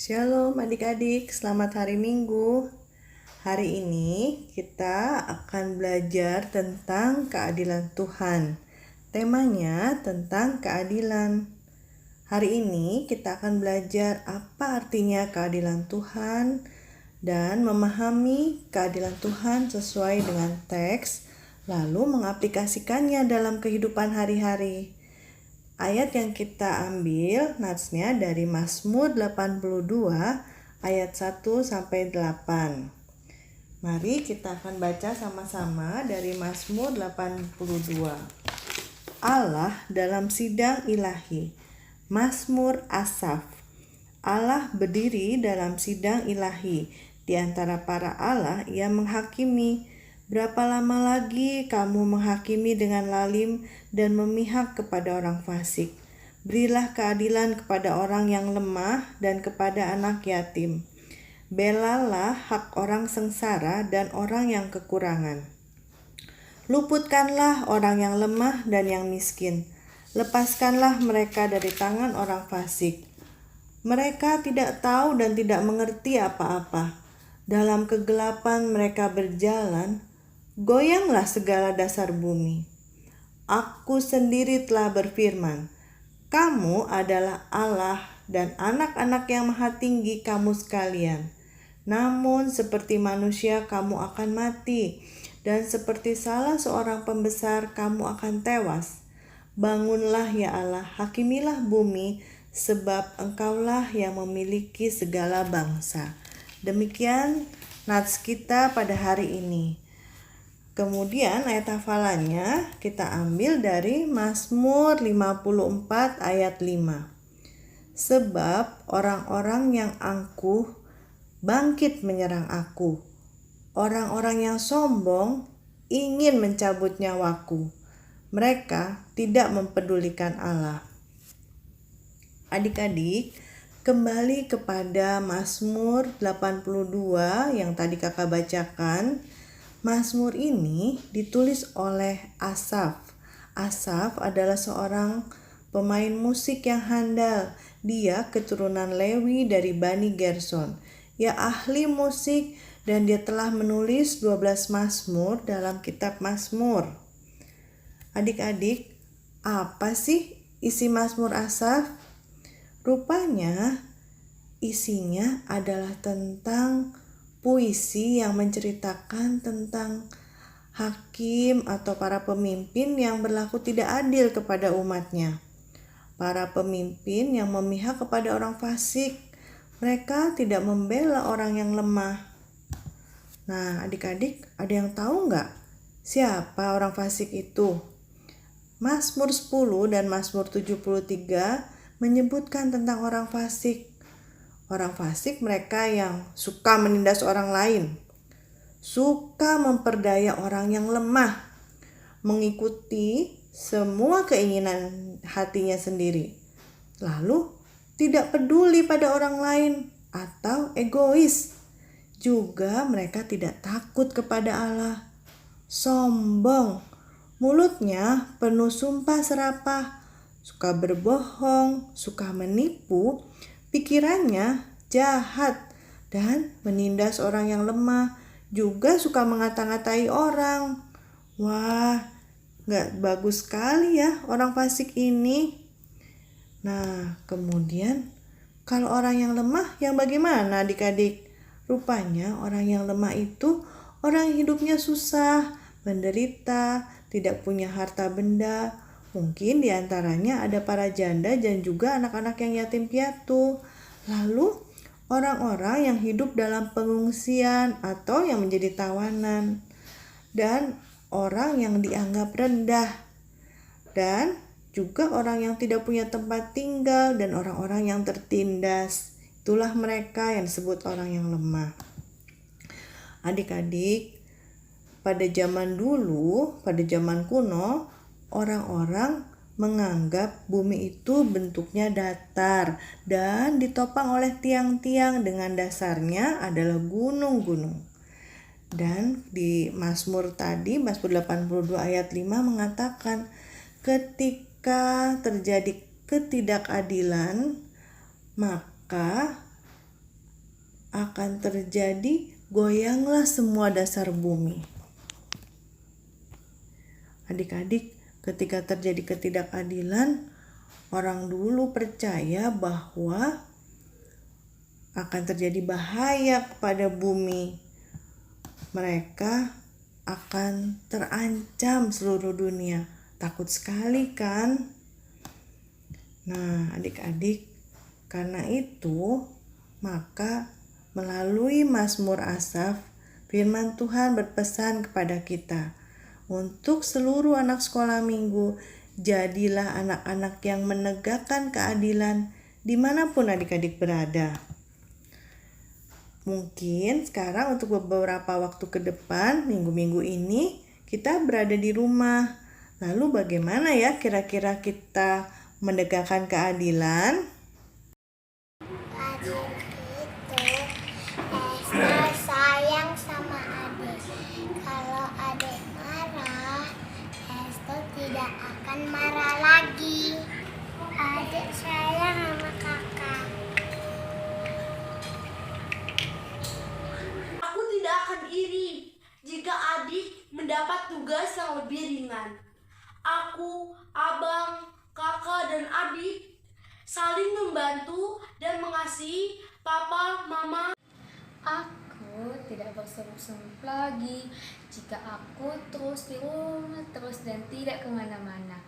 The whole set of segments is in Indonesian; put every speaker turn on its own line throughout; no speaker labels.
Shalom adik-adik, selamat hari Minggu. Hari ini kita akan belajar tentang keadilan Tuhan. Temanya tentang keadilan. Hari ini kita akan belajar apa artinya keadilan Tuhan dan memahami keadilan Tuhan sesuai dengan teks, lalu mengaplikasikannya dalam kehidupan hari-hari. Ayat yang kita ambil natsnya dari Mazmur 82 ayat 1 sampai 8. Mari kita akan baca sama-sama dari Mazmur 82. Allah dalam sidang ilahi. Mazmur Asaf. Allah berdiri dalam sidang ilahi. Di antara para Allah ia menghakimi. Berapa lama lagi kamu menghakimi dengan lalim dan memihak kepada orang fasik? Berilah keadilan kepada orang yang lemah dan kepada anak yatim. Belalah hak orang sengsara dan orang yang kekurangan. Luputkanlah orang yang lemah dan yang miskin. Lepaskanlah mereka dari tangan orang fasik. Mereka tidak tahu dan tidak mengerti apa-apa. Dalam kegelapan mereka berjalan. Goyanglah segala dasar bumi. Aku sendiri telah berfirman, kamu adalah Allah dan anak-anak yang maha tinggi kamu sekalian. Namun seperti manusia kamu akan mati, dan seperti salah seorang pembesar kamu akan tewas. Bangunlah ya Allah, hakimilah bumi, sebab engkaulah yang memiliki segala bangsa. Demikian nats kita pada hari ini. Kemudian ayat hafalannya kita ambil dari Mazmur 54 ayat 5. Sebab orang-orang yang angkuh bangkit menyerang aku. Orang-orang yang sombong ingin mencabut nyawaku. Mereka tidak mempedulikan Allah. Adik-adik, kembali kepada Mazmur 82 yang tadi kakak bacakan. Mazmur ini ditulis oleh Asaf. Asaf adalah seorang pemain musik yang handal. Dia keturunan Lewi dari Bani Gerson. Ia ahli musik dan dia telah menulis 12 Mazmur dalam kitab Mazmur. Adik-adik, apa sih isi Mazmur Asaf? Rupanya isinya adalah tentang puisi yang menceritakan tentang hakim atau para pemimpin yang berlaku tidak adil kepada umatnya. Para pemimpin yang memihak kepada orang fasik. Mereka tidak membela orang yang lemah. Nah, adik-adik, ada yang tahu nggak siapa orang fasik itu? Mazmur 10 dan Mazmur 73 menyebutkan tentang orang fasik. Orang fasik mereka yang suka menindas orang lain, suka memperdaya orang yang lemah, mengikuti semua keinginan hatinya sendiri, lalu tidak peduli pada orang lain atau egois. Juga mereka tidak takut kepada Allah, sombong, mulutnya penuh sumpah serapah, suka berbohong, suka menipu, pikirannya jahat dan menindas orang yang lemah, juga suka mengata-ngatai orang. Wah, gak bagus sekali ya orang fasik ini. Nah, kemudian kalau orang yang lemah yang bagaimana adik-adik? Rupanya orang yang lemah itu orang yang hidupnya susah, menderita, tidak punya harta benda. Mungkin diantaranya ada para janda dan juga anak-anak yang yatim piatu. Lalu orang-orang yang hidup dalam pengungsian atau yang menjadi tawanan. Dan orang yang dianggap rendah. Dan juga orang yang tidak punya tempat tinggal dan orang-orang yang tertindas. Itulah mereka yang disebut orang yang lemah. Adik-adik, pada zaman dulu, pada zaman kuno, orang-orang menganggap bumi itu bentuknya datar dan ditopang oleh tiang-tiang dengan dasarnya adalah gunung-gunung. Dan di Mazmur tadi, Mazmur 82 ayat 5 mengatakan, ketika terjadi ketidakadilan, maka akan terjadi goyanglah semua dasar bumi. Adik-adik, ketika terjadi ketidakadilan, orang dulu percaya bahwa akan terjadi bahaya kepada bumi. Mereka akan terancam seluruh dunia. Takut sekali kan? Nah, adik-adik, karena itu maka melalui Mazmur Asaf, firman Tuhan berpesan kepada kita, untuk seluruh anak sekolah minggu, jadilah anak-anak yang menegakkan keadilan dimanapun adik-adik berada. Mungkin sekarang untuk beberapa waktu ke depan, minggu-minggu ini, kita berada di rumah. Lalu bagaimana ya kira-kira kita menegakkan keadilan?
Adil itu Esta sayang sama adik. Kalau adik marah, Esta tidak akan marah lagi. Adik sayang sama kakak.
Aku tidak akan iri jika adik mendapat tugas yang lebih ringan. Aku, abang, kakak, dan adik saling membantu dan mengasihi papa, mama.
Aku tidak berseru-seru lagi jika aku terus di rumah terus dan tidak kemana-mana.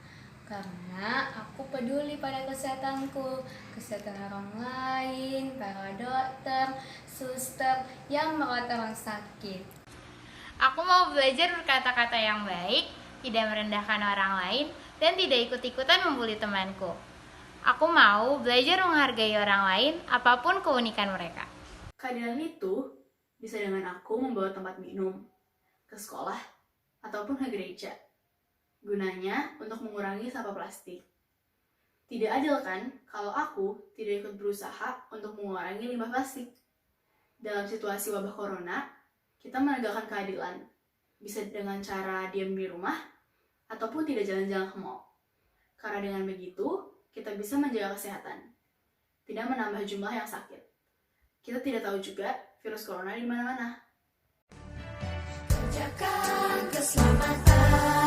Karena aku peduli pada kesehatanku, kesehatan orang lain, para dokter, suster yang merawat orang sakit.
Aku mau belajar berkata-kata yang baik, tidak merendahkan orang lain, dan tidak ikut-ikutan membuli temanku. Aku mau belajar menghargai orang lain, apapun keunikan mereka.
Keadilan itu bisa dengan aku membawa tempat minum ke sekolah ataupun ke gereja. Gunanya untuk mengurangi sampah plastik. Tidak adil kan kalau aku tidak ikut berusaha untuk mengurangi limbah plastik. Dalam situasi wabah corona, kita menegakkan keadilan. Bisa dengan cara diam di rumah ataupun tidak jalan-jalan ke mall. Karena dengan begitu, kita bisa menjaga kesehatan, tidak menambah jumlah yang sakit. Kita tidak tahu juga virus corona di mana-mana.
Jaga keselamatan.